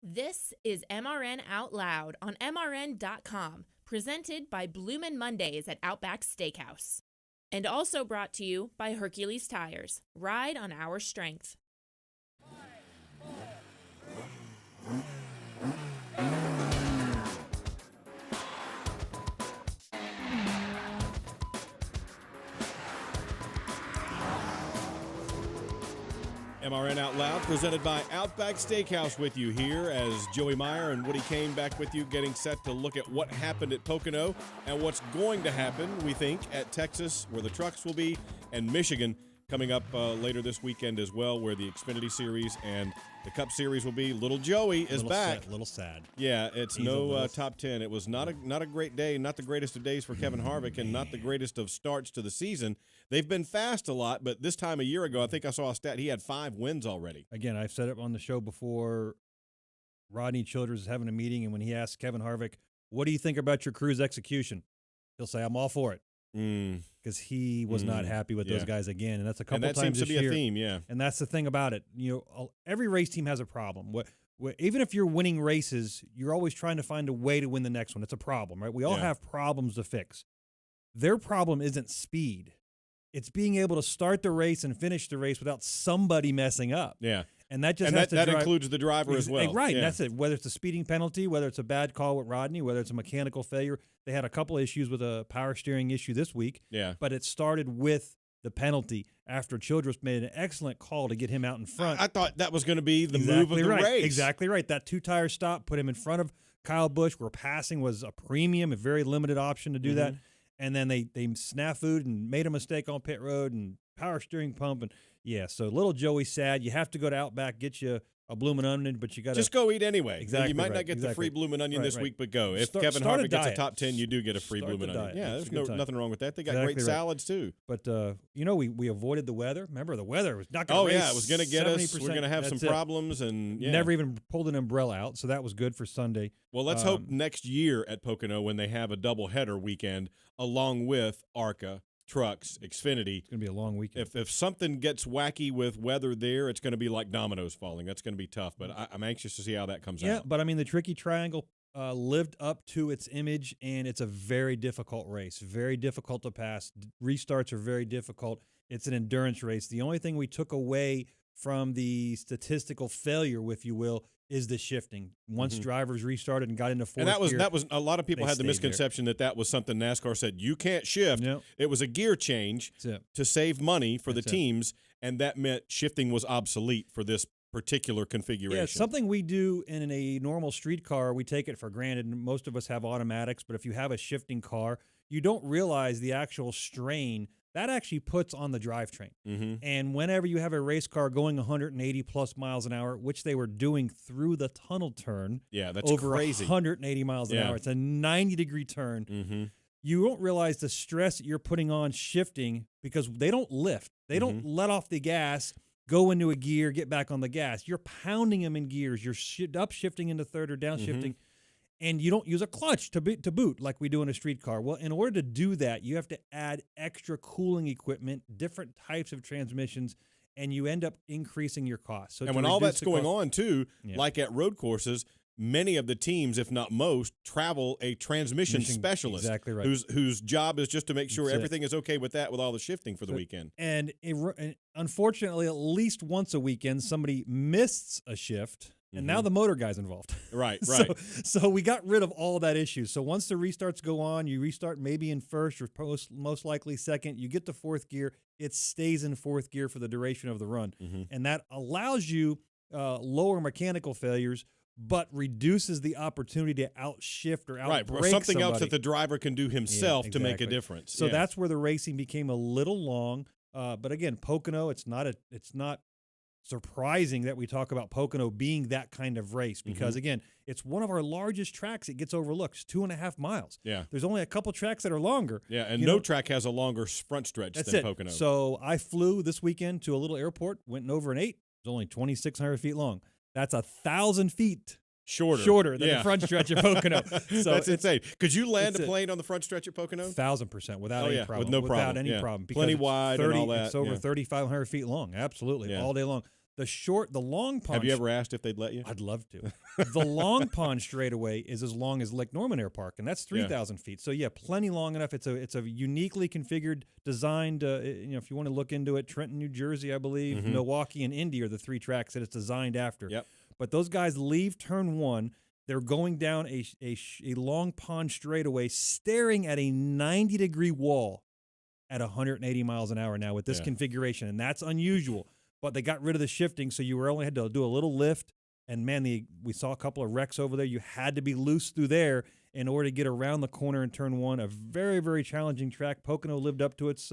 This is MRN Out Loud on MRN.com, presented by Bloomin' Mondays at Outback Steakhouse. And also brought to you by Hercules Tires. Ride on our strength. MRN Out Loud, presented by Outback Steakhouse with you here as Joey Meyer and Woody Kane back with you, getting set to look at what happened at Pocono and what's going to happen, we think, at Texas, where the trucks will be, and Michigan coming up later this weekend as well, where the Xfinity Series and the Cup Series will be. Little Joey is back. A little sad. Yeah, it's no top 10. It was not a great day, not the greatest of days for Kevin Harvick, and not the greatest of starts to the season. They've been fast a lot, but this time a year ago, I think I saw a stat, he had 5 wins already. Again, I've said it on the show before. Rodney Childers is having a meeting, and when he asks Kevin Harvick, what do you think about your crew's execution? He'll say, I'm all for it. Because he was not happy with those guys again, and that's a couple times this year. And that seems to be a theme, yeah. And that's the thing about it. You know, every race team has a problem. Even if you're winning races, you're always trying to find a way to win the next one. It's a problem, right? We all have problems to fix. Their problem isn't speed. It's being able to start the race and finish the race without somebody messing up. Yeah. And that just that includes the driver as well. Right, yeah. And that's it. Whether it's a speeding penalty, whether it's a bad call with Rodney, whether it's a mechanical failure. They had a couple of issues with a power steering issue this week. Yeah. But it started with the penalty after Childress made an excellent call to get him out in front. I thought that was going to be the move of the race. Exactly right. That 2-tire stop put him in front of Kyle Busch, where passing was a premium, a very limited option to do that. And then they snafu'd and made a mistake on pit road and power steering pump. And, so little Joey's sad. You have to go to Outback, get you a bloomin' onion, but you got to just go eat anyway. Exactly. You might not get the free bloomin' onion this week, but go. If Kevin Harvick gets a top 10, you do get a free bloomin' onion. Yeah, there's nothing wrong with that. They got great salads too. But we avoided the weather. Remember, the weather was not going to. It was going to get us. We're going to have some problems, and never even pulled an umbrella out, so that was good for Sunday. Well, let's hope next year at Pocono, when they have a doubleheader weekend along with ARCA, trucks, Xfinity. It's going to be a long weekend. If something gets wacky with weather there, it's going to be like dominoes falling. That's going to be tough, but I'm anxious to see how that comes out. Yeah, but I mean, the Tricky Triangle lived up to its image, and it's a very difficult race, very difficult to pass. Restarts are very difficult. It's an endurance race. The only thing we took away from the statistical failure, if you will, is the shifting. Once drivers restarted and got into fourth gear. And that was a lot of people had the misconception that was something NASCAR said, you can't shift. Nope. It was a gear change to save money for the teams, and that meant shifting was obsolete for this particular configuration. Yeah, something we do in a normal street car, we take it for granted, and most of us have automatics, but if you have a shifting car, you don't realize the actual strain that actually puts on the drivetrain. And whenever you have a race car going 180-plus miles an hour, which they were doing through the tunnel turn, that's over crazy. 180 miles an hour. It's a 90-degree turn. You don't realize the stress that you're putting on shifting because they don't lift. They don't let off the gas, go into a gear, get back on the gas. You're pounding them in gears. You're upshifting into third or downshifting. And you don't use a clutch to boot like we do in a street car. Well, in order to do that, you have to add extra cooling equipment, different types of transmissions, and you end up increasing your costs. So and when all that's going on, too, like at road courses, many of the teams, if not most, travel a transmission specialist. Exactly right. Whose job is just to make sure everything is okay with that, with all the shifting for the weekend. And unfortunately, at least once a weekend, somebody missed a shift. And now the motor guy's involved. Right. So we got rid of all that issue. So once the restarts go on, you restart maybe in first or most likely second. You get to fourth gear. It stays in fourth gear for the duration of the run. And that allows you lower mechanical failures, but reduces the opportunity to outshift or outbrake or something somebody. else that the driver can do himself to make a difference. So that's where the racing became a little long. But again, Pocono, it's not surprising that we talk about Pocono being that kind of race because, again, it's one of our largest tracks. It gets overlooked. It's 2.5 miles. Yeah. There's only a couple tracks that are longer. Yeah, and no track has a longer front stretch than Pocono. So I flew this weekend to a little airport, went over an 8. It was only 2,600 feet long. That's 1,000 feet shorter than the front stretch of Pocono. So that's insane. Could you land a plane on the front stretch at Pocono? 1,000% without any problem. With no problem. Without any problem. Plenty wide and all that. It's over 3,500 feet long. Absolutely. All day long. The long pond. Have you ever asked if they'd let you? I'd love to. The long pond straightaway is as long as Lake Norman Air Park, and that's 3,000 feet. So yeah, plenty long enough. It's a uniquely configured, designed. If you want to look into it, Trenton, New Jersey, I believe, Milwaukee, and Indy are the 3 tracks that it's designed after. Yep. But those guys leave turn 1. They're going down a long pond straightaway, staring at a 90-degree wall at 180 miles an hour now with this configuration, and that's unusual. But they got rid of the shifting, so you only had to do a little lift. And, man, we saw a couple of wrecks over there. You had to be loose through there in order to get around the corner in turn 1. A very, very challenging track. Pocono lived up to its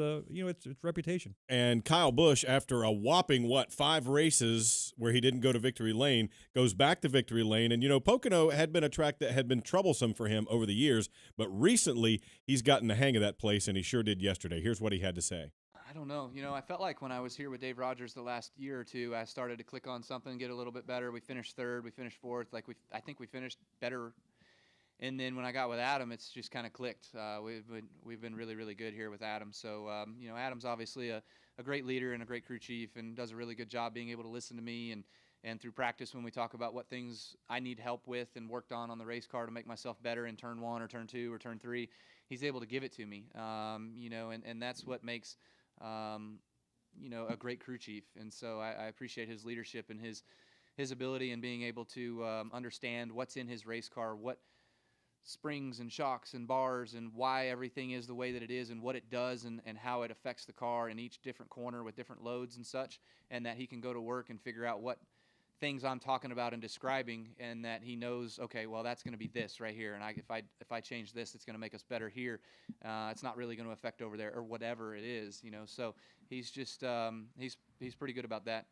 reputation. And Kyle Busch, after a whopping, 5 races where he didn't go to victory lane, goes back to victory lane. And, Pocono had been a track that had been troublesome for him over the years. But recently, he's gotten the hang of that place, and he sure did yesterday. Here's what he had to say. I don't know. I felt like when I was here with Dave Rogers the last year or two, I started to click on something, get a little bit better. We finished 3rd, we finished 4th. I think we finished better. And then when I got with Adam, it's just kind of clicked. We've been really, really good here with Adam. So, Adam's obviously a great leader and a great crew chief and does a really good job being able to listen to me and through practice when we talk about what things I need help with and worked on the race car to make myself better in turn 1 or turn 2 or turn 3, he's able to give it to me. And that's what makes a great crew chief. And so I appreciate his leadership and his ability in being able to understand what's in his race car, what springs and shocks and bars and why everything is the way that it is and what it does and how it affects the car in each different corner with different loads and such, and that he can go to work and figure out what things I'm talking about and describing, and that he knows, okay, well, that's going to be this right here, and if I change this, it's going to make us better here. It's not really going to affect over there or whatever it is, So he's just he's pretty good about that.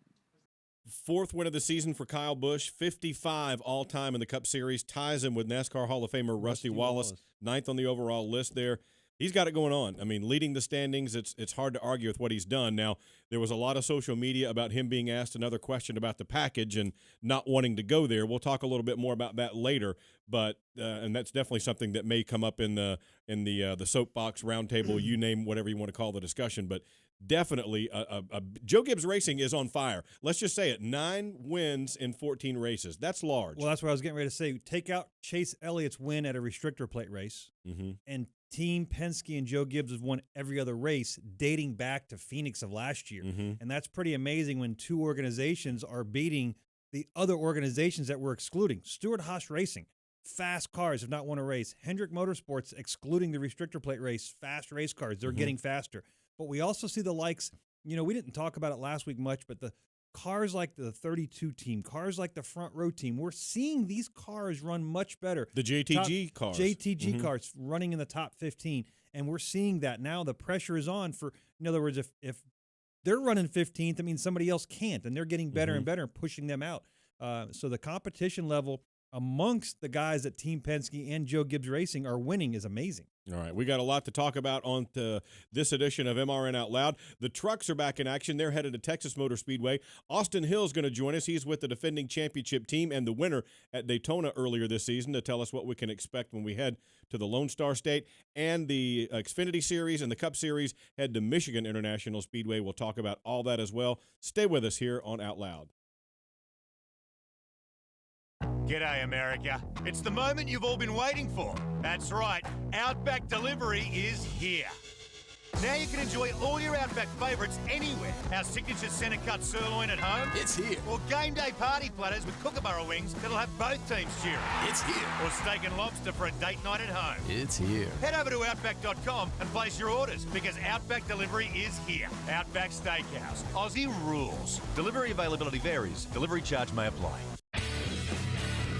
4th win of the season for Kyle Busch, 55 all-time in the Cup Series, ties him with NASCAR Hall of Famer Rusty Wallace, 9th on the overall list there. He's got it going on. I mean, leading the standings, it's hard to argue with what he's done. Now, there was a lot of social media about him being asked another question about the package and not wanting to go there. We'll talk a little bit more about that later, but and that's definitely something that may come up in the soapbox roundtable. You name whatever you want to call the discussion, but definitely Joe Gibbs Racing is on fire. Let's just say it: 9 wins in 14 races. That's large. Well, that's what I was getting ready to say. Take out Chase Elliott's win at a restrictor plate race, and Team Penske and Joe Gibbs have won every other race dating back to Phoenix of last year. And that's pretty amazing when 2 organizations are beating the other organizations that we're excluding. Stewart-Haas Racing, fast cars, have not won a race. Hendrick Motorsports, excluding the restrictor plate race, fast race cars. They're getting faster. But we also see the likes, we didn't talk about it last week much, but the cars like the 32 team, cars like the front row team, we're seeing these cars run much better. The JTG cars. JTG cars running in the top 15. And we're seeing that now. The pressure is on for, in other words, if they're running 15th, that means somebody else can't. And they're getting better and better and pushing them out. So the competition level amongst the guys at Team Penske and Joe Gibbs Racing are winning is amazing. All right, we got a lot to talk about on this edition of MRN Out Loud. The trucks are back in action. They're headed to Texas Motor Speedway. Austin Hill's going to join us. He's with the defending championship team and the winner at Daytona earlier this season to tell us what we can expect when we head to the Lone Star State. And the Xfinity Series and the Cup Series head to Michigan International Speedway. We'll talk about all that as well. Stay with us here on Out Loud. G'day, America. It's the moment you've all been waiting for. That's right, Outback Delivery is here. Now you can enjoy all your Outback favourites anywhere. Our signature centre-cut sirloin at home. It's here. Or game day party platters with Kookaburra wings that'll have both teams cheering. It's here. Or steak and lobster for a date night at home. It's here. Head over to Outback.com and place your orders because Outback Delivery is here. Outback Steakhouse. Aussie rules. Delivery availability varies. Delivery charge may apply.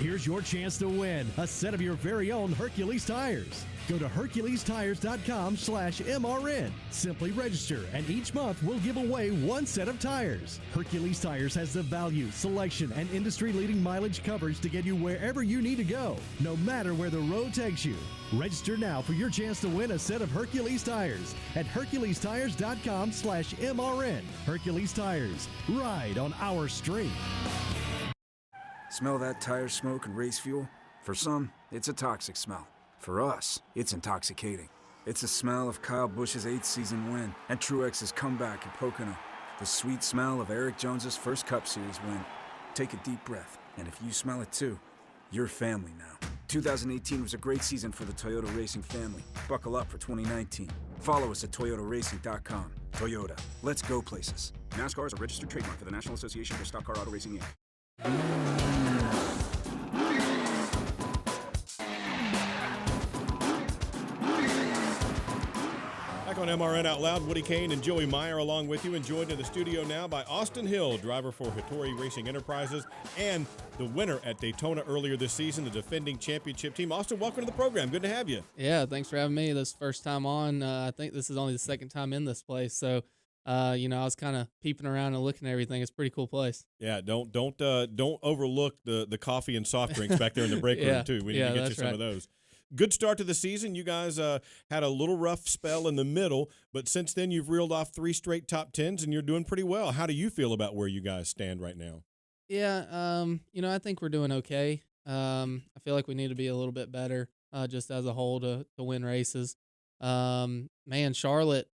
Here's your chance to win a set of your very own Hercules tires. Go to HerculesTires.com/MRN. Simply register, and each month we'll give away 1 set of tires. Hercules Tires has the value, selection, and industry-leading mileage coverage to get you wherever you need to go, no matter where the road takes you. Register now for your chance to win a set of Hercules tires at HerculesTires.com/MRN. Hercules Tires. Ride on our street. Smell that tire smoke and race fuel? For some, it's a toxic smell. For us, it's intoxicating. It's the smell of Kyle Busch's 8th season win and Truex's comeback at Pocono. The sweet smell of Eric Jones's first Cup Series win. Take a deep breath, and if you smell it too, you're family now. 2018 was a great season for the Toyota Racing family. Buckle up for 2019. Follow us at toyotaracing.com. Toyota, let's go places. NASCAR is a registered trademark of the National Association for Stock Car Auto Racing, Inc. Back on MRN Out Loud, Woody Kane and Joey Meyer along with you, and joined in the studio now by Austin Hill, driver for Hattori Racing Enterprises and the winner at Daytona earlier this season, the defending championship team. Austin, welcome to the program. Good to have you. Yeah, thanks for having me. This first time on. I think this is only the second time in this place, so I was kind of peeping around and looking at everything. It's a pretty cool place. Yeah, don't overlook the coffee and soft drinks back there in the break room too. We need to get you some of those. Good start to the season. You guys had a little rough spell in the middle, but since then you've reeled off 3 straight top 10s, and you're doing pretty well. How do you feel about where you guys stand right now? Yeah, I think we're doing okay. I feel like we need to be a little bit better just as a whole to win races. Charlotte,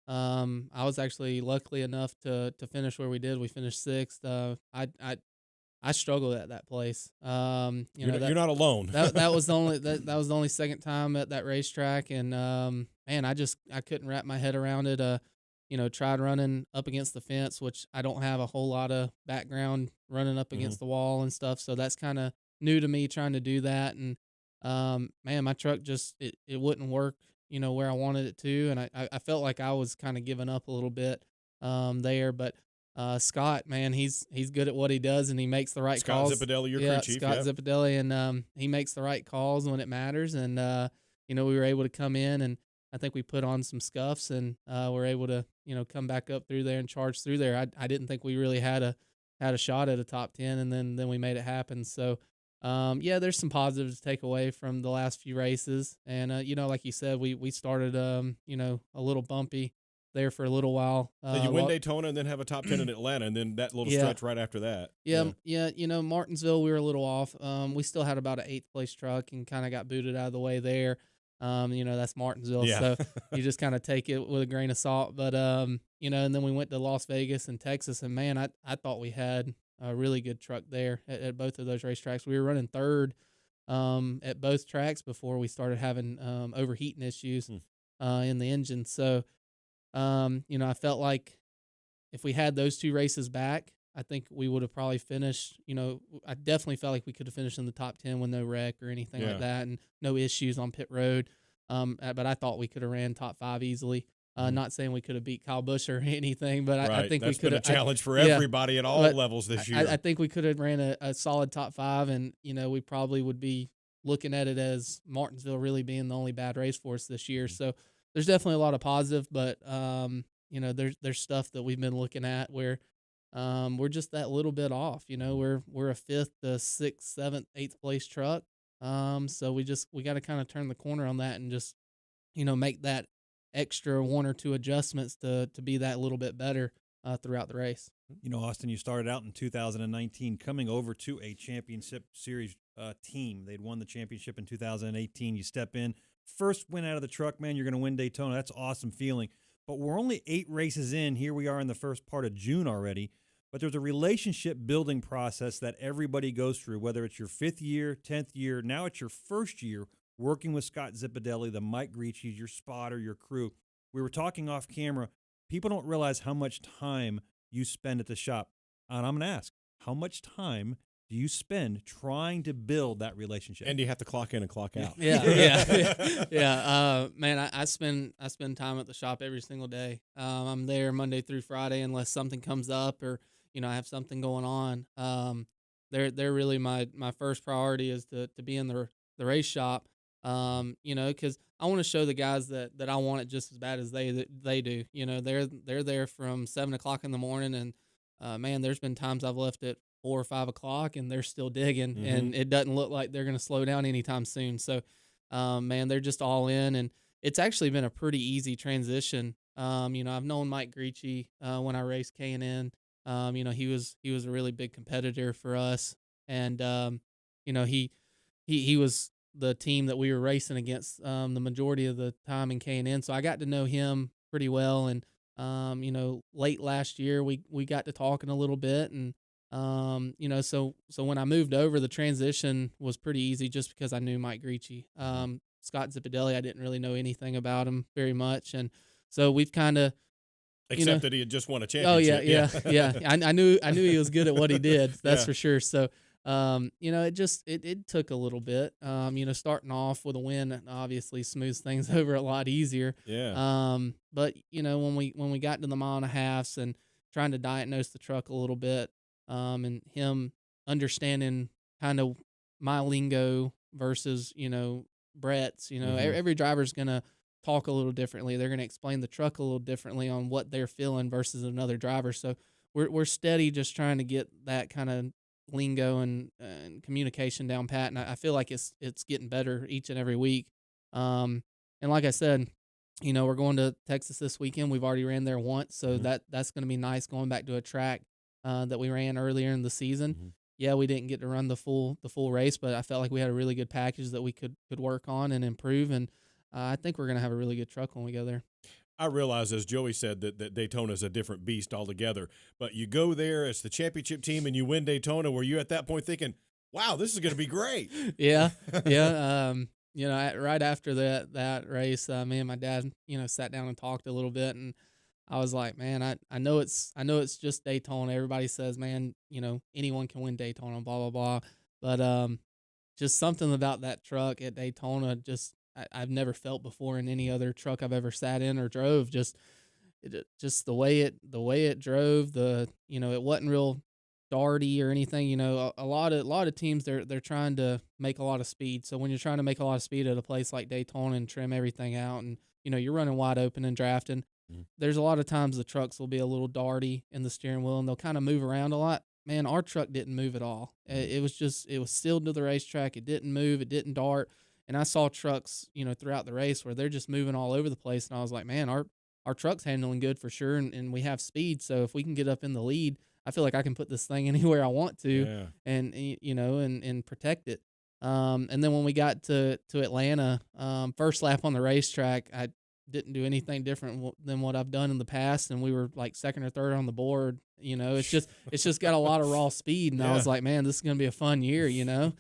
I was actually lucky enough to finish where we did. We finished 6th. I struggled at that place. You're not alone. that was the only second time at that racetrack, and I couldn't wrap my head around it. Tried running up against the fence, which I don't have a whole lot of background running up against the wall and stuff, so that's kind of new to me trying to do that. And my truck just it wouldn't work, where I wanted it to, and I felt like I was kind of giving up a little bit there, but. Scott, man, he's good at what he does, and he makes the right calls. Scott Zippadelli, your crew chief. Scott Zippadelli, and he makes the right calls when it matters. And we were able to come in, and I think we put on some scuffs, and we're able to come back up through there and charge through there. I didn't think we really had a shot at a top 10, and then we made it happen. So there's some positives to take away from the last few races, and like you said, we started a little bumpy there for a little while. So you win Daytona and then have a top 10 in Atlanta, and then that little stretch right after that. Yeah. Martinsville, we were a little off. We still had about an 8th place truck and kind of got booted out of the way there. That's Martinsville, so you just kind of take it with a grain of salt. But, and then we went to Las Vegas and Texas, and, man, I thought we had a really good truck there at both of those racetracks. We were running 3rd at both tracks before we started having overheating issues in the engine. So, I felt like if we had those 2 races back, I think we would have probably finished, I definitely felt like we could have finished in the top 10 with no wreck or anything like that, and no issues on pit road. But I thought we could have ran top 5 easily. Not saying we could have beat Kyle Busch or anything, but I think that's we could have. That's been a challenge for everybody at all levels this year. I think we could have ran a solid top 5, and, we probably would be looking at it as Martinsville really being the only bad race for us this year. So there's definitely a lot of positive, but, there's stuff that we've been looking at where we're just that little bit off. We're a 5th to 6th, 7th, 8th place truck. So we got to kind of turn the corner on that and just, make that extra 1 or 2 adjustments to be that little bit better throughout the race. Austin, you started out in 2019 coming over to a championship series team. They'd won the championship in 2018. You step in, first win out of the truck, man, you're going to win Daytona. That's an awesome feeling. But we're only 8 races in. Here we are in the first part of June already. But there's a relationship building process that everybody goes through, whether it's your 5th year, 10th year, now it's your first year working with Scott Zippadelli, the Mike Griechies, your spotter, your crew. We were talking off camera. People don't realize how much time you spend at the shop. And I'm going to ask, how much time do you spend trying to build that relationship? And you have to clock in and clock out. Man, I spend time at the shop every single day. I'm there Monday through Friday unless something comes up or I have something going on. They're really my first priority is to be in the race shop. Because I want to show the guys that I want it just as bad as they do. They're there from 7 o'clock in the morning, and man, there's been times I've left at 4 or 5 o'clock and they're still digging, and it doesn't look like they're going to slow down anytime soon. So, man, they're just all in, and it's actually been a pretty easy transition. I've known Mike Griechi when I raced K&N. He was a really big competitor for us, and he was the team that we were racing against the majority of the time in K&N. So I got to know him pretty well, and Late last year we got to talking a little bit, and so when I moved over, the transition was pretty easy just because I knew Mike Gricci. Scott Zipadelli, I didn't really know anything about him very much, and so we've kind of except that he had just won a Oh championship. yeah. I knew he was good at what he did. That's for sure. So, it took a little bit. Starting off with a win obviously smooths things over a lot easier. Yeah. But when we got to the 1.5 miles and trying to diagnose the truck a little bit, and him understanding kind of my lingo versus Brett's. Every driver's gonna talk a little differently. They're going to explain the truck a little differently on what they're feeling versus another driver. So we're steady just trying to get that kind of lingo and communication down pat. And I feel like it's getting better each and every week. And like I said, we're going to Texas this weekend. We've already ran there once. So that's going to be nice going back to a track that we ran earlier in the season. Yeah, we didn't get to run the full race, but I felt like we had a really good package that we could work on and improve. And I think we're going to have a really good truck when we go there. I realize, as Joey said, that Daytona is a different beast altogether. But you go there as the championship team and you win Daytona. Were you at that point thinking, wow, this is going to be great? Yeah. Right after that race, me and my dad, sat down and talked a little bit. And I was like, man, I know it's just Daytona. Everybody says, man, anyone can win Daytona, blah, blah, blah. But just something about that truck at Daytona I've never felt before in any other truck I've ever sat in or drove. Just the way it drove. It wasn't real darty or anything. A lot of teams they're trying to make a lot of speed. So when you're trying to make a lot of speed at a place like Daytona and trim everything out, and you're running wide open and drafting, there's a lot of times the trucks will be a little darty in the steering wheel and they'll kind of move around a lot. Man, our truck didn't move at all. It was sealed to the racetrack. It didn't move. It didn't dart. And I saw trucks, throughout the race where they're just moving all over the place. And I was like, man, our truck's handling good for sure. And we have speed. So if we can get up in the lead, I feel like I can put this thing anywhere I want to and protect it. And then when we got to Atlanta, first lap on the racetrack, I didn't do anything different than what I've done in the past. And we were like second or third on the board. It's just got a lot of raw speed. And I was like, man, this is going to be a fun year, You know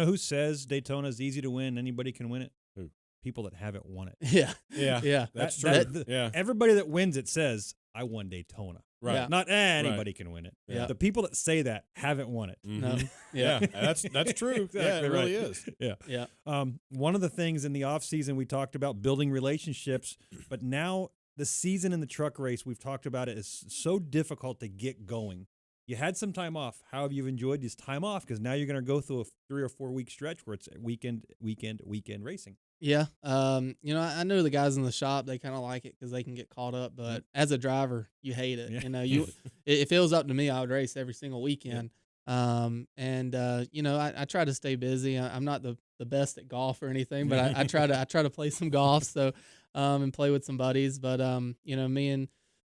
who says Daytona is easy to win? Anybody can win it. Who? People that haven't won it. Yeah. That's true. Everybody that wins it says, I won Daytona. Right. Yeah. Not anybody can win it. Yeah. The people that say that haven't won it. No. Yeah. That's true. Exactly yeah, it really right. is. Yeah. One of the things in the off season we talked about building relationships, but now the season in the truck race we've talked about it is so difficult to get going. You had some time off. How have you enjoyed this time off? Because now you're going to go through a 3 or 4 week stretch where it's weekend racing. Yeah. I know the guys in the shop, they kind of like it because they can get caught up. But as a driver, you hate it. Yeah. If it was up to me, I would race every single weekend. Yeah. I try to stay busy. I'm not the best at golf or anything, but I try to play some golf. So, and play with some buddies. But, me and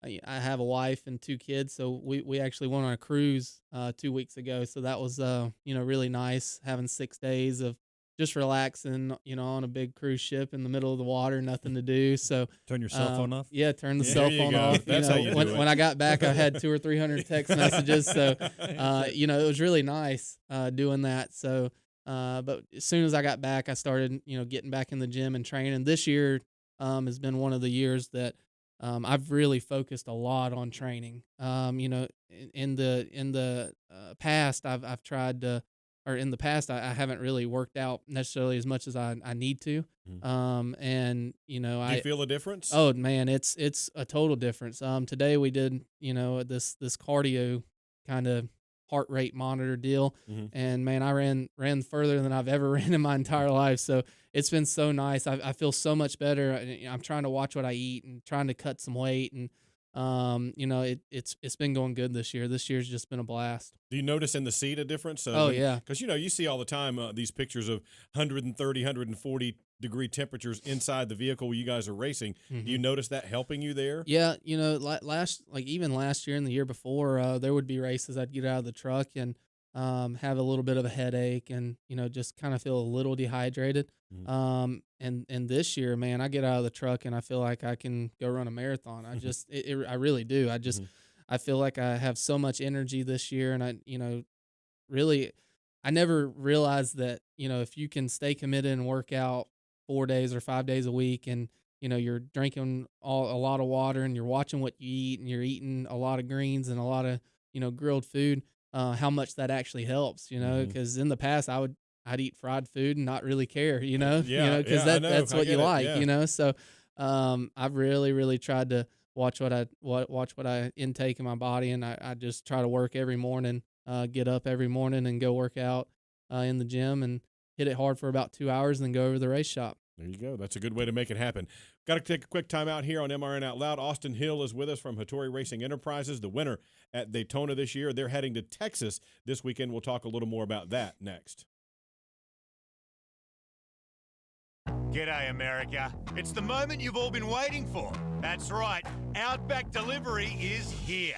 I have a wife and 2 kids, so we actually went on a cruise 2 weeks ago. So that was really nice, having 6 days of just relaxing, on a big cruise ship in the middle of the water, nothing to do. So turn your cell phone off. Yeah, turn the cell phone off. That's how you do it. When I got back, I had 200 or 300 text messages. So it was really nice doing that. So but as soon as I got back, I started getting back in the gym and training. This year has been one of the years that I've really focused a lot on training. In the past, I've tried to, or in the past, I haven't really worked out necessarily as much as I need to. Do you feel a difference? Oh man, it's a total difference. Today we did, this cardio kind of heart rate monitor deal. And man, I ran further than I've ever ran in my entire life. So it's been so nice. I feel so much better. I'm trying to watch what I eat and trying to cut some weight. And, it's been going good this year. This year's just been a blast. Do you notice in the seat a difference? Yeah. Because, you see all the time these pictures of 130, 140 degree temperatures inside the vehicle where you guys are racing. Do you notice that helping you there? Yeah. even last year and the year before, there would be races I'd get out of the truck and have a little bit of a headache, and just kind of feel a little dehydrated. And this year, man, I get out of the truck and I feel like I can go run a marathon. I just I really do. I feel like I have so much energy this year, and really, I never realized that, if you can stay committed and work out 4 days or 5 days a week, and, you're drinking a lot of water, and you're watching what you eat, and you're eating a lot of greens and a lot of, grilled food, how much that actually helps, because in the past I'd eat fried food and not really care, because that's what you like, So, I've really, really tried to watch what I intake in my body, and I just try to work every morning, get up every morning and go work out in the gym and hit it hard for about 2 hours and then go over to the race shop. There you go. That's a good way to make it happen. Got to take a quick time out here on MRN Out Loud. Austin Hill is with us from Hattori Racing Enterprises, the winner at Daytona this year. They're heading to Texas this weekend. We'll talk a little more about that next. G'day, America. It's the moment you've all been waiting for. That's right, Outback Delivery is here.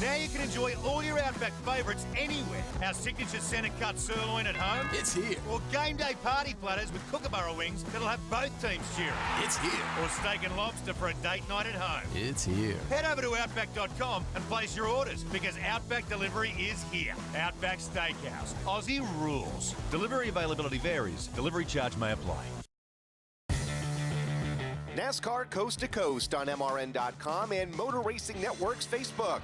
Now you can enjoy all your Outback favourites anywhere. Our signature centre-cut sirloin at home. It's here. Or game day party platters with kookaburra wings that'll have both teams cheering. It's here. Or steak and lobster for a date night at home. It's here. Head over to Outback.com and place your orders, because Outback Delivery is here. Outback Steakhouse. Aussie rules. Delivery availability varies. Delivery charge may apply. NASCAR Coast to Coast on MRN.com and Motor Racing Network's Facebook.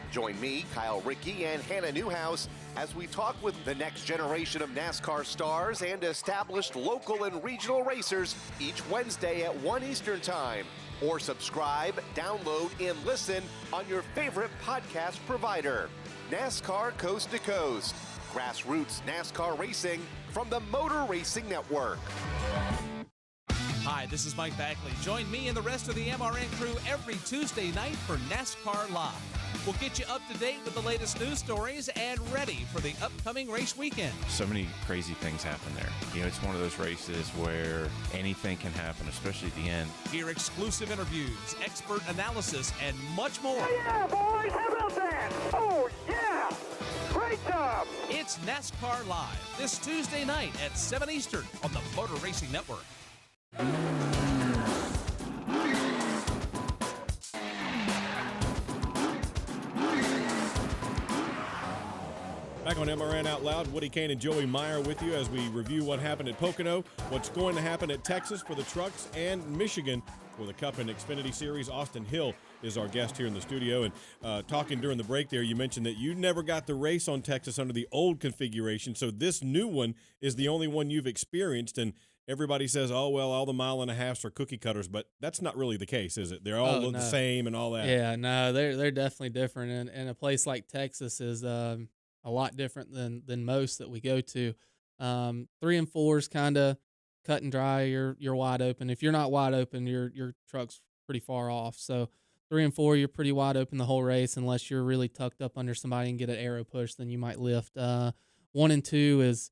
Join me, Kyle Rickey, and Hannah Newhouse as we talk with the next generation of NASCAR stars and established local and regional racers each Wednesday at 1 Eastern Time. Or subscribe, download, and listen on your favorite podcast provider. NASCAR Coast to Coast. Grassroots NASCAR racing from the Motor Racing Network. Hi, this is Mike Backley. Join me and the rest of the MRN crew every Tuesday night for NASCAR Live. We'll get you up to date with the latest news stories and ready for the upcoming race weekend. So many crazy things happen there. It's one of those races where anything can happen, especially at the end. Hear exclusive interviews, expert analysis, and much more. Yeah, boys, how about that? Oh, yeah! Great job! It's NASCAR Live this Tuesday night at 7 Eastern on the Motor Racing Network. Back on MRN Out Loud, Woody Kane and Joey Meyer with you as we review what happened at Pocono, what's going to happen at Texas for the trucks, and Michigan for the Cup and Xfinity Series. Austin Hill is our guest here in the studio. And talking during the break there, you mentioned that you never got the race on Texas under the old configuration, so this new one is the only one you've experienced. And everybody says, oh, well, all the mile and a halves are cookie cutters, but that's not really the case, is it? They're all look the same and all that. Yeah, no, they're definitely different. And a place like Texas is a lot different than most that we go to. 3 and 4 is kind of cut and dry. You're wide open. If you're not wide open, your truck's pretty far off. So 3 and 4, you're pretty wide open the whole race, unless you're really tucked up under somebody and get an arrow push, then you might lift. 1 and 2 is,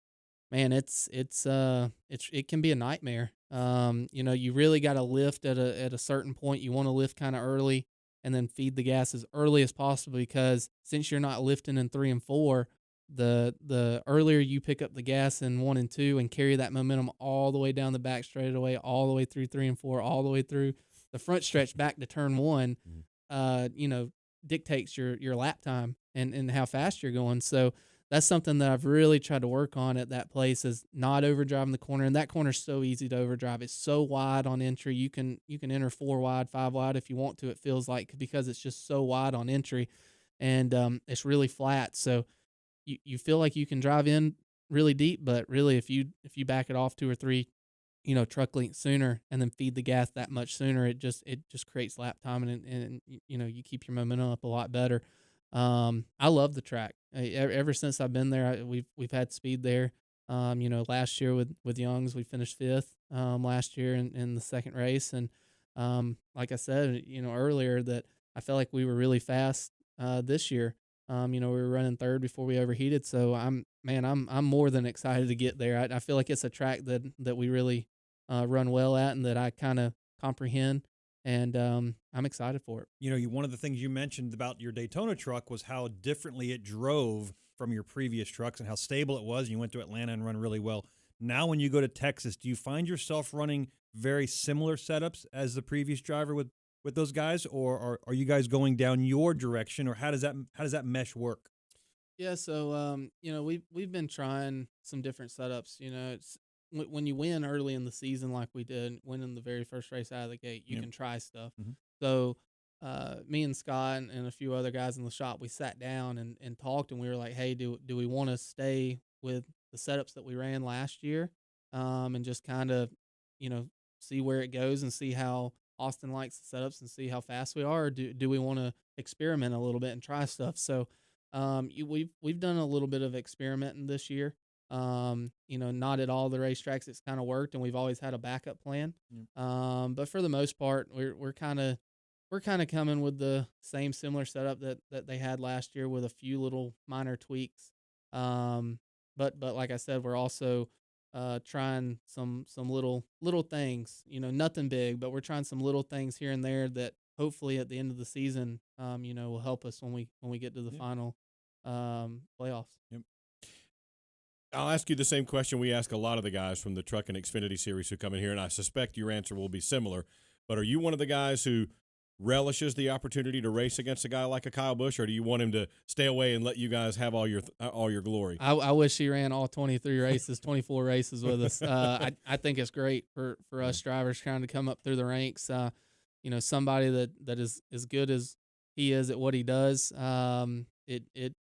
man, it can be a nightmare. You really got to lift at a certain point. You want to lift kind of early and then feed the gas as early as possible, because since you're not lifting in 3 and 4, the earlier you pick up the gas in 1 and 2 and carry that momentum all the way down the back straightaway, all the way through 3 and 4, all the way through the front stretch back to turn 1, dictates your lap time and how fast you're going. So that's something that I've really tried to work on at that place, is not overdriving the corner. And that corner's so easy to overdrive. It's so wide on entry. You can enter 4 wide, 5 wide if you want to, it feels like, because it's just so wide on entry. And it's really flat. So you feel like you can drive in really deep, but really if you back it off 2 or 3, truck lengths sooner and then feed the gas that much sooner, it just creates lap time, and you keep your momentum up a lot better. I love the track. Ever since I've been there, we've had speed there. Last year with Young's, we finished 5th last year in the second race. And like I said, earlier, that I felt like we were really fast this year. We were running 3rd before we overheated. So I'm more than excited to get there. I feel like it's a track that we really run well at, and that I kind of comprehend. And I'm excited for it. One of the things you mentioned about your Daytona truck was how differently it drove from your previous trucks and how stable it was. And you went to Atlanta and run really well. Now when you go to Texas, do you find yourself running very similar setups as the previous driver with those guys, or are you guys going down your direction, or how does that mesh work? Yeah, so we've been trying some different setups. It's when you win early in the season like we did, winning the very first race out of the gate, you can try stuff. Mm-hmm. So me and Scott and a few other guys in the shop, we sat down and talked, and we were like, hey, do we want to stay with the setups that we ran last year, and just kind of see where it goes and see how Austin likes the setups and see how fast we are, or do we want to experiment a little bit and try stuff? So we've done a little bit of experimenting this year. Not at all the racetracks it's kind of worked, and we've always had a backup plan. But for the most part, we're kind of coming with the same similar setup that they had last year with a few little minor tweaks. But like I said, we're also trying some little things, nothing big, but we're trying some little things here and there that hopefully at the end of the season, will help us when we get to the final playoffs. Yep. I'll ask you the same question we ask a lot of the guys from the Truck and Xfinity series who come in here, and I suspect your answer will be similar. But are you one of the guys who relishes the opportunity to race against a guy like a Kyle Busch, or do you want him to stay away and let you guys have all your glory? I wish he ran all 23 races, 24 races with us. I think it's great for us drivers trying to come up through the ranks. Somebody that is as good as he is at what he does.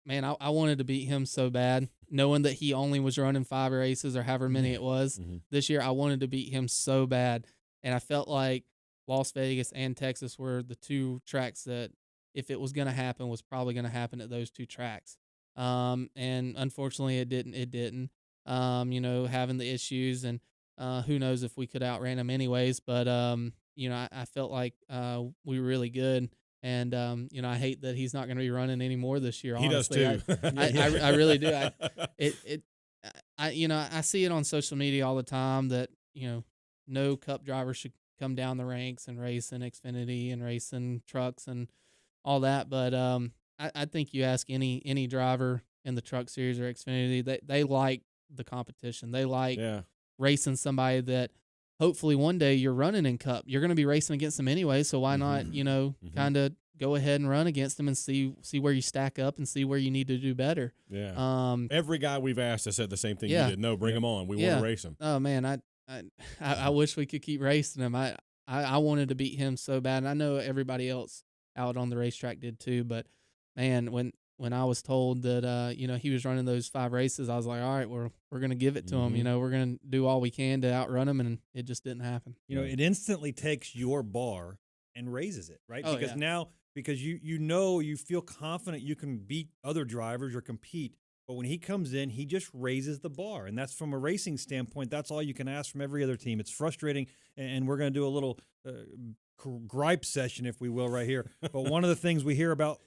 Man, I wanted to beat him so bad, knowing that he only was running 5 races or however many it was this year. I wanted to beat him so bad, and I felt like Las Vegas and Texas were the 2 tracks that, if it was going to happen, was probably going to happen at those 2 tracks. And unfortunately, it didn't. Having the issues, and who knows if we could outrun him anyways. But I felt like we were really good. And I hate that he's not going to be running anymore this year. Honestly. He does too. I really do. I see it on social media all the time that no Cup driver should come down the ranks and race in Xfinity and race in trucks and all that. But I think you ask any driver in the Truck Series or Xfinity, they like the competition. They like racing somebody that hopefully one day you're running in Cup. You're going to be racing against them anyway, so why not, kind of go ahead and run against them and see where you stack up and see where you need to do better. Yeah. Every guy we've asked has said the same thing you did. No, bring them on. We want to race them. Oh, man, I wish we could keep racing him. I wanted to beat him so bad, and I know everybody else out on the racetrack did too. But man, when I was told that he was running those 5 races, I was like, all right, we're gonna give it to him. We're gonna do all we can to outrun him, and it just didn't happen. It instantly takes your bar and raises it, right? Oh, because now you feel confident you can beat other drivers or compete. But when he comes in, he just raises the bar. And that's from a racing standpoint. That's all you can ask from every other team. It's frustrating. And we're going to do a little gripe session, if we will, right here. But one of the things we hear about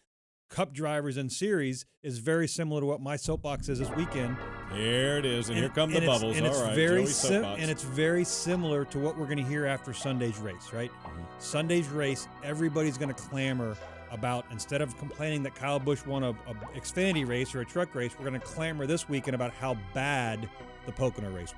Cup drivers in series is very similar to what my soapbox is this weekend. There it is. And here come the bubbles. And all right. And it's very similar to what we're going to hear after Sunday's race, right? Sunday's race, everybody's going to clamor about, instead of complaining that Kyle Busch won a Xfinity race or a truck race, we're going to clamor this weekend about how bad the Pocono race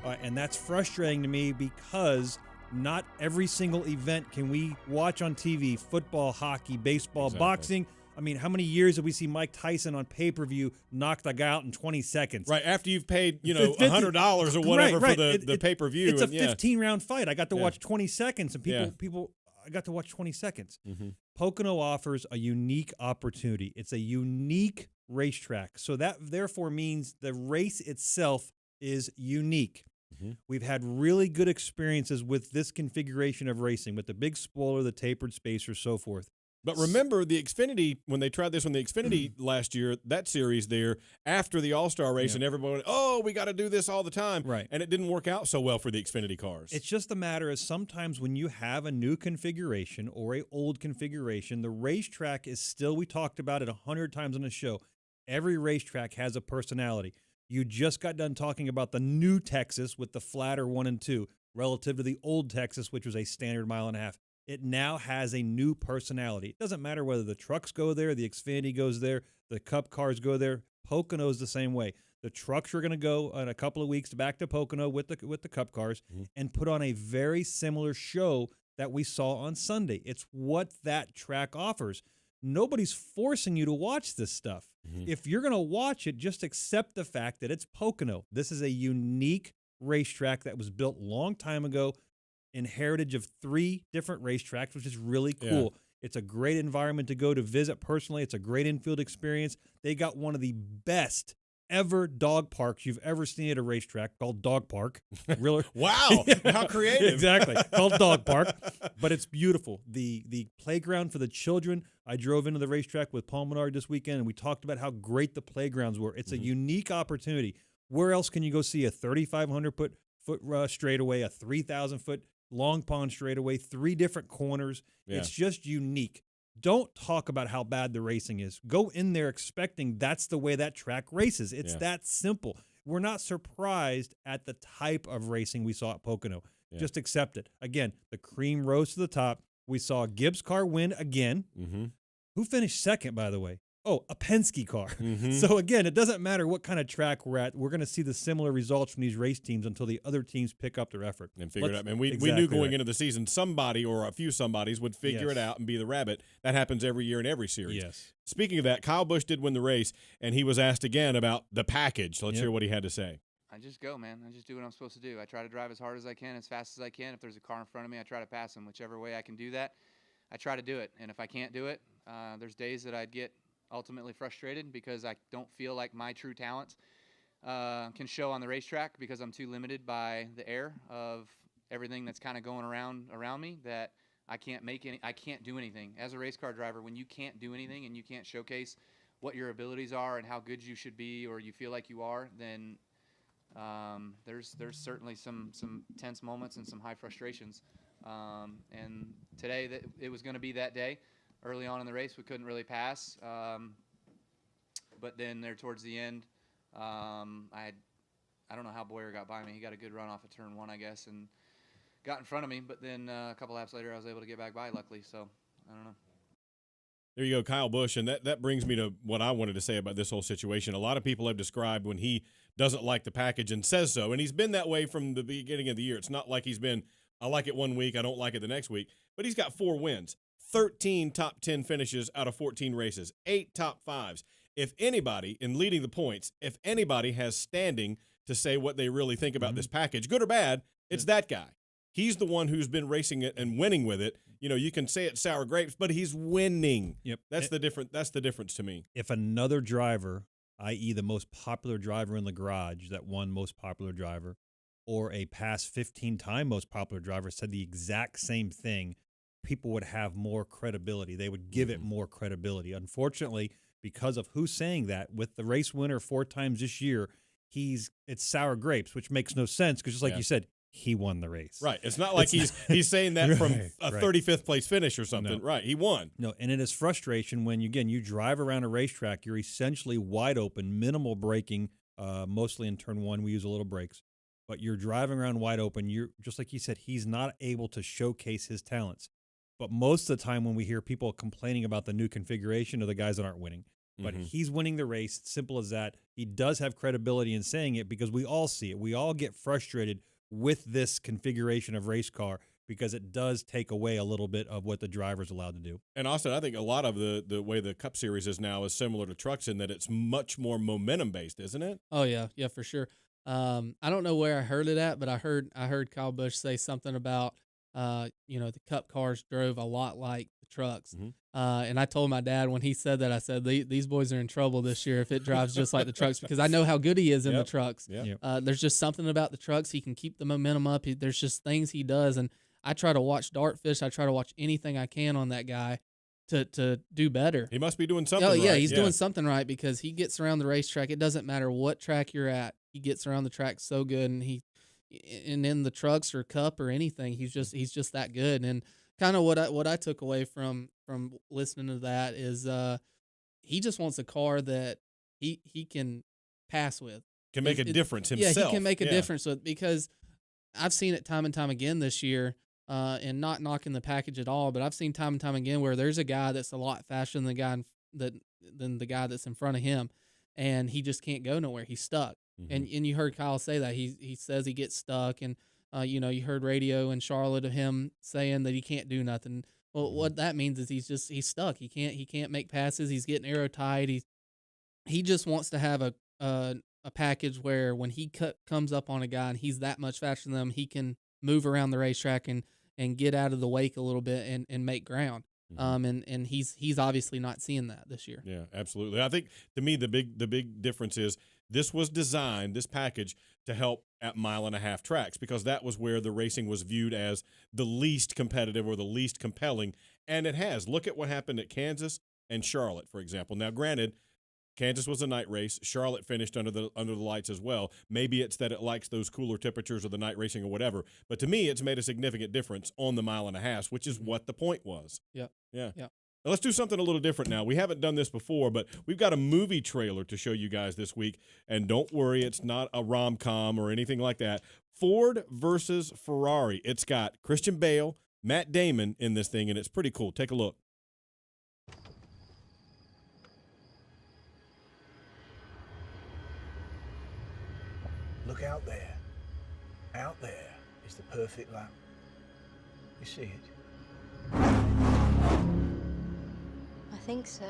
was. And that's frustrating to me because not every single event can we watch on TV, football, hockey, baseball, boxing. I mean, how many years did we see Mike Tyson on pay-per-view knock the guy out in 20 seconds? Right, after you've paid, $100 or whatever for the pay-per-view. It's a 15-round fight. I got to watch 20 seconds, and people I got to watch 20 seconds. Pocono offers a unique opportunity. It's a unique racetrack. So that therefore means the race itself is unique. We've had really good experiences with this configuration of racing, with the big spoiler, the tapered spacers, so forth. But remember the Xfinity, when they tried this on the Xfinity last year, that series there, after the All-Star race, and everyone went, we got to do this all the time. Right. And it didn't work out so well for the Xfinity cars. It's just a matter of sometimes when you have a new configuration or a old configuration, the racetrack is still, we talked about it 100 times on the show, every racetrack has a personality. You just got done talking about the new Texas with the flatter 1 and 2 relative to the old Texas, which was a standard 1.5 miles. It now has a new personality. It doesn't matter whether the trucks go there, the Xfinity goes there, the Cup cars go there. Pocono's the same way. The trucks are going to go in a couple of weeks back to Pocono with the Cup cars and put on a very similar show that we saw on Sunday. It's what that track offers. Nobody's forcing you to watch this stuff. If you're going to watch it, just accept the fact that it's Pocono. This is a unique racetrack that was built a long time ago in heritage of 3 different racetracks, which is really cool. Yeah. It's a great environment to go to visit personally. It's a great infield experience. They got one of the best ever dog parks you've ever seen at a racetrack, called Dog Park. Really? Wow, how creative. Exactly, called Dog Park, but it's beautiful. The playground for the children. I drove into the racetrack with Paul Menard this weekend, and we talked about how great the playgrounds were. It's a unique opportunity. Where else can you go see a 3,500 foot straightaway, a 3,000 foot long pond straightaway, 3 different corners? Yeah. It's just unique. Don't talk about how bad the racing is. Go in there expecting that's the way that track races. It's that simple. We're not surprised at the type of racing we saw at Pocono. Yeah. Just accept it. Again, the cream rose to the top. We saw Gibbs' car win again. Who finished second, by the way? Oh, a Penske car. So, again, it doesn't matter what kind of track we're at. We're going to see the similar results from these race teams until the other teams pick up their effort. And figure it out. And we knew going into the season somebody or a few somebodies would figure it out and be the rabbit. That happens every year in every series. Yes. Speaking of that, Kyle Busch did win the race, and he was asked again about the package. So let's hear what he had to say. I just go, man. I just do what I'm supposed to do. I try to drive as hard as I can, as fast as I can. If there's a car in front of me, I try to pass him. Whichever way I can do that, I try to do it. And if I can't do it, there's days that I'd get ultimately frustrated because I don't feel like my true talents can show on the racetrack because I'm too limited by the air of everything that's kind of going around me, that I can't do anything. As a race car driver, when you can't do anything and you can't showcase what your abilities are and how good you should be or you feel like you are, then there's certainly some tense moments and some high frustrations. And today it was going to be that day. Early on in the race, we couldn't really pass, but then there towards the end, I don't know how Boyer got by me. He got a good run off of turn 1, I guess, and got in front of me. But then a couple laps later, I was able to get back by, luckily. So I don't know. There you go, Kyle Busch, and that brings me to what I wanted to say about this whole situation. A lot of people have described when he doesn't like the package and says so, and he's been that way from the beginning of the year. It's not like he's been, I like it one week, I don't like it the next week, but he's got 4 wins. 13 top 10 finishes out of 14 races, 8 top 5s. If anybody, in leading the points, if anybody has standing to say what they really think about this package, good or bad, it's that guy. He's the one who's been racing it and winning with it. You know, you can say it's sour grapes, but he's winning. Yep. That's the difference to me. If another driver, i.e. the most popular driver in the garage that won most popular driver, or a past 15-time most popular driver said the exact same thing, people would have more credibility. They would give it more credibility. Unfortunately, because of who's saying that, with the race winner 4 times this year, it's sour grapes, which makes no sense because just like you said, he won the race. Right. It's not like he's saying that from a 35th place finish or something. No. Right. He won. No, and it is frustration when, you drive around a racetrack, you're essentially wide open, minimal braking, mostly in turn 1. We use a little brakes. But you're driving around wide open. You're just like you said, he's not able to showcase his talents. But most of the time when we hear people complaining about the new configuration are the guys that aren't winning. But he's winning the race. It's simple as that. He does have credibility in saying it because we all see it. We all get frustrated with this configuration of race car because it does take away a little bit of what the driver's allowed to do. And Austin, I think a lot of the way the Cup Series is now is similar to trucks in that it's much more momentum-based, isn't it? Oh, yeah. Yeah, for sure. I don't know where I heard it at, but I heard Kyle Busch say something about the Cup cars drove a lot like the trucks. And I told my dad when he said that, I said, these boys are in trouble this year if it drives just like the trucks because I know how good he is in the trucks. There's just something about the trucks. He can keep the momentum up. There's just things he does. And I try to watch Dartfish. I try to watch anything I can on that guy to do better. He must be doing something right. Yeah, he's doing something right because he gets around the racetrack. It doesn't matter what track you're at. He gets around the track so good, and in the trucks or Cup or anything, he's just that good. And kind of what I took away from listening to that is he just wants a car that he can pass with. Can make a difference himself. Yeah, he can make a difference with, because I've seen it time and time again this year, and not knocking the package at all, but I've seen time and time again where there's a guy that's a lot faster than the guy that's in front of him. and he just can't go nowhere. He's stuck. And you heard Kyle say that he says he gets stuck, and you heard radio in Charlotte of him saying that he can't do nothing. Well, what that means is he's stuck. He can't make passes. He's getting arrow tied. He just wants to have a package where when he comes up on a guy and he's that much faster than them, he can move around the racetrack and get out of the wake a little bit and make ground. And he's obviously not seeing that this year. Yeah, absolutely. I think to me the big difference is this was designed, this package, to help at 1.5 mile tracks, because that was where the racing was viewed as the least competitive or the least compelling, and it has. Look at what happened at Kansas and Charlotte, for example. Now, granted, Kansas was a night race. Charlotte finished under the lights as well. Maybe it's that it likes those cooler temperatures or the night racing or whatever. But to me, it's made a significant difference on the 1.5 miles, which is what the point was. Yep. Yeah. Yep. Now, let's do something a little different now. We haven't done this before, but we've got a movie trailer to show you guys this week. And don't worry, it's not a rom-com or anything like that. Ford versus Ferrari. It's got Christian Bale, Matt Damon in this thing, and it's pretty cool. Take a look. Look out there. Out there is the perfect lap. You see it? I think so.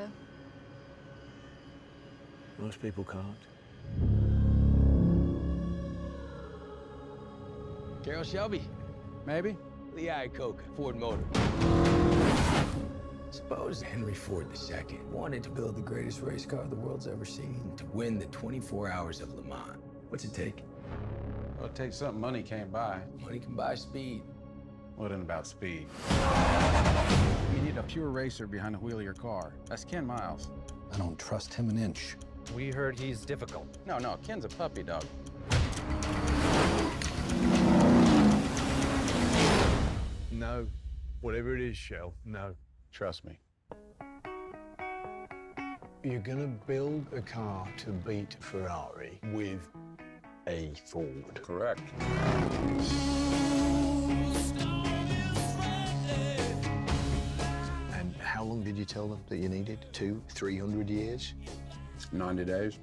Most people can't. Carroll Shelby. Maybe. Lee Iacocca, Ford Motor. Suppose Henry Ford II wanted to build the greatest race car the world's ever seen, to win the 24 Hours of Le Mans. What's it take? Well, it takes something money can't buy. Money can buy speed. What in about speed? You need a pure racer behind the wheel of your car. That's Ken Miles. I don't trust him an inch. We heard he's difficult. No, Ken's a puppy dog. No. Whatever it is, Shell, no. Trust me. You're gonna build a car to beat Ferrari with a Ford. Correct. And how long did you tell them that you needed? 200-300 years? 90 days.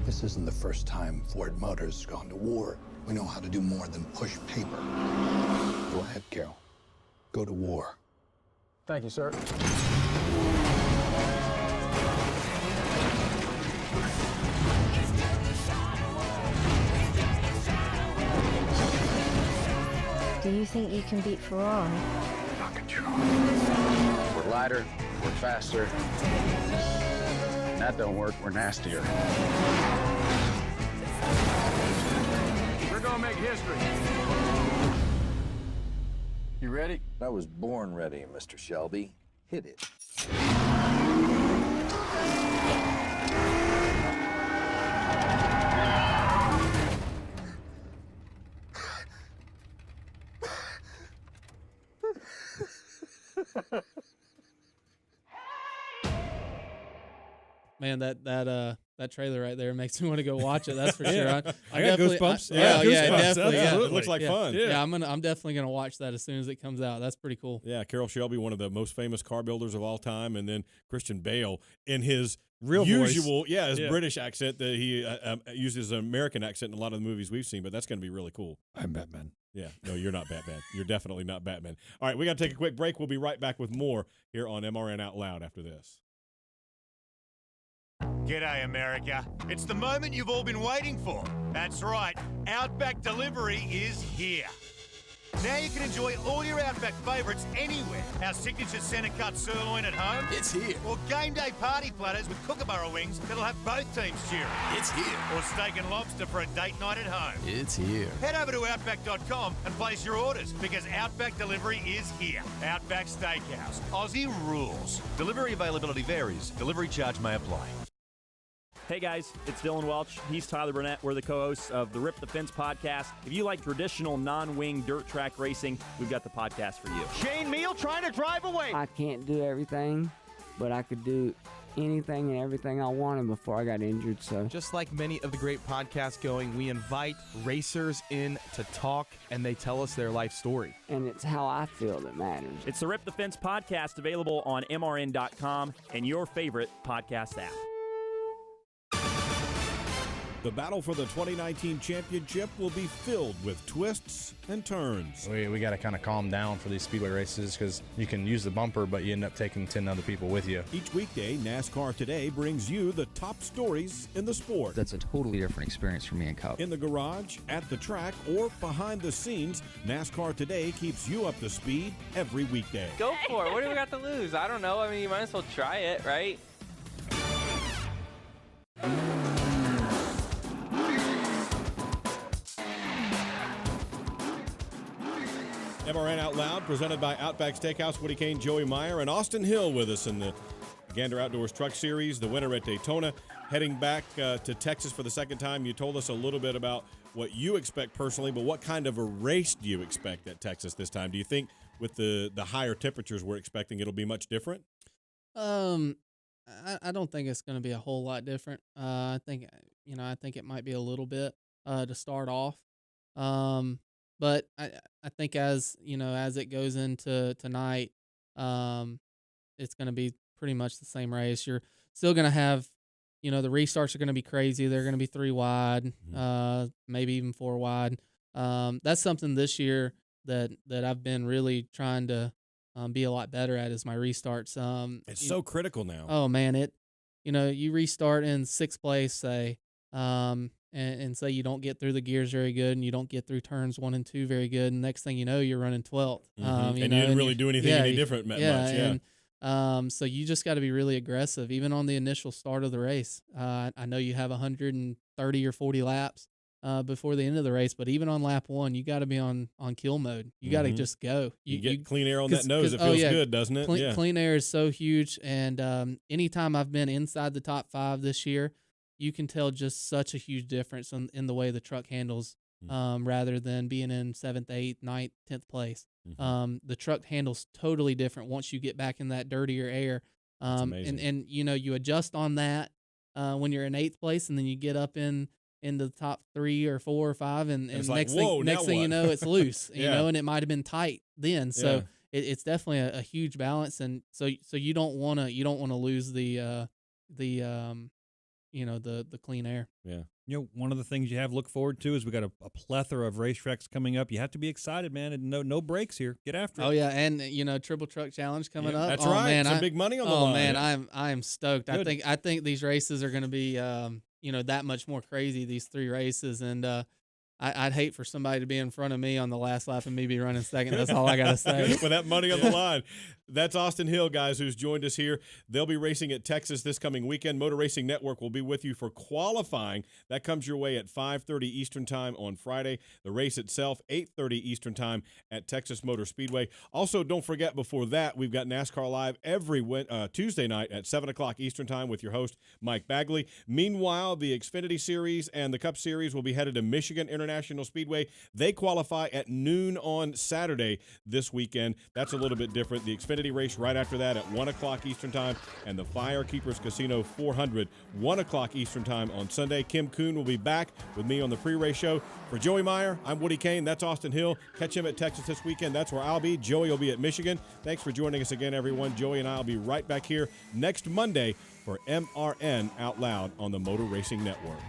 This isn't the first time Ford Motors has gone to war. We know how to do more than push paper. Go ahead, Carroll. Go to war. Thank you, sir. Do you think you can beat Ferrari? I can try. We're lighter, we're faster. When that don't work, we're nastier. We're gonna make history. You ready? I was born ready, Mr. Shelby. Hit it. Man, that trailer right there makes me want to go watch it. That's for sure. I got goosebumps. Definitely. Absolutely. It looks like fun. Yeah, I'm definitely gonna watch that as soon as it comes out. That's pretty cool. Yeah, Carroll Shelby, one of the most famous car builders of all time, and then Christian Bale in his real usual, voice. his British accent that he uses an American accent in a lot of the movies we've seen. But that's going to be really cool. I'm Batman. Yeah, no, you're not Batman. You're definitely not Batman. All right, we got to take a quick break. We'll be right back with more here on MRN Out Loud after this. G'day, America. It's the moment you've all been waiting for. That's right, Outback Delivery is here. Now you can enjoy all your Outback favourites anywhere. Our signature centre cut sirloin at home. It's here. Or game day party platters with kookaburra wings that'll have both teams cheering. It's here. Or steak and lobster for a date night at home. It's here. Head over to Outback.com and place your orders because Outback Delivery is here. Outback Steakhouse. Aussie rules. Delivery availability varies. Delivery charge may apply. Hey guys, it's Dylan Welch. He's Tyler Burnett. We're the co-hosts of the Rip the Fence podcast. If you like traditional non-wing dirt track racing, we've got the podcast for you. Shane Meal trying to drive away. I can't do everything, but I could do anything and everything I wanted before I got injured. So Just like many of the great podcasts going, we invite racers in to talk, and they tell us their life story. And it's how I feel that matters. It's the Rip the Fence podcast, available on MRN.com and your favorite podcast app. The battle for the 2019 championship will be filled with twists and turns. We got to kind of calm down for these speedway races because you can use the bumper, but you end up taking 10 other people with you. Each weekday, NASCAR Today brings you the top stories in the sport. That's a totally different experience for me and Cup. In the garage, at the track, or behind the scenes, NASCAR Today keeps you up to speed every weekday. Go for it. What do we got to lose? I don't know. I mean, you might as well try it, right? MRN Out Loud, presented by Outback Steakhouse. Woody Kane, Joey Meyer, and Austin Hill with us in the Gander Outdoors Truck Series, the winner at Daytona. Heading back to Texas for the second time, you told us a little bit about what you expect personally, but what kind of a race do you expect at Texas this time? Do you think with the higher temperatures we're expecting, it'll be much different? I don't think it's going to be a whole lot different. I think it might be a little bit to start off. But I think as it goes into tonight, it's going to be pretty much the same race. You're still going to have, the restarts are going to be crazy. They're going to be 3 wide, maybe even 4 wide. That's something this year that I've been really trying to be a lot better at is my restarts. It's so critical now. Oh man, you restart in 6th place, say, and say you don't get through the gears very good and you don't get through turns 1 and 2 very good, and next thing you know, you're running 12th. And you didn't really do anything any different much. Yeah. And, so you just got to be really aggressive, even on the initial start of the race. I know you have 130 or 40 laps before the end of the race, but even on lap 1, you got to be on kill mode. You got to just go. You get clean air on that nose. It feels good, doesn't it? Clean air is so huge. And anytime I've been inside the top 5 this year, you can tell just such a huge difference in the way the truck handles, rather than being in 7th, 8th, 9th, 10th place. The truck handles totally different once you get back in that dirtier air. And you adjust on that when you're in 8th place, and then you get up into the top 3 or 4 or 5, and next thing you know, it's loose. And it might have been tight then. So it's definitely a huge balance, and so you don't want to lose the clean air. Yeah. One of the things you have to look forward to is we got a plethora of racetracks coming up. You have to be excited, man, and no breaks here. Get after it. Oh yeah, and Triple Truck Challenge coming up. That's right. Man, some big money on the line. Oh man, I'm stoked. Good. I think these races are going to be that much more crazy, these 3 races, and I'd hate for somebody to be in front of me on the last lap and me be running second. That's all I got to say. With that money on the line. That's Austin Hill, guys, who's joined us here. They'll be racing at Texas this coming weekend. Motor Racing Network will be with you for qualifying. That comes your way at 5:30 Eastern Time on Friday. The race itself, 8:30 Eastern Time at Texas Motor Speedway. Also, don't forget, before that, we've got NASCAR Live every Tuesday night at 7 o'clock Eastern Time with your host, Mike Bagley. Meanwhile, the Xfinity Series and the Cup Series will be headed to Michigan International Speedway. They qualify at noon on Saturday this weekend. That's a little bit different. The Xfinity race right after that at 1 o'clock Eastern Time, and the Firekeepers Casino 400, 1 o'clock Eastern Time on Sunday. Kim Kuhn will be back with me on the pre-race show. For Joey Meyer, I'm Woody Kane. That's Austin Hill. Catch him at Texas this weekend. That's where I'll be. Joey will be at Michigan. Thanks for joining us again, everyone. Joey and I will be right back here next Monday for MRN Out Loud on the Motor Racing Network.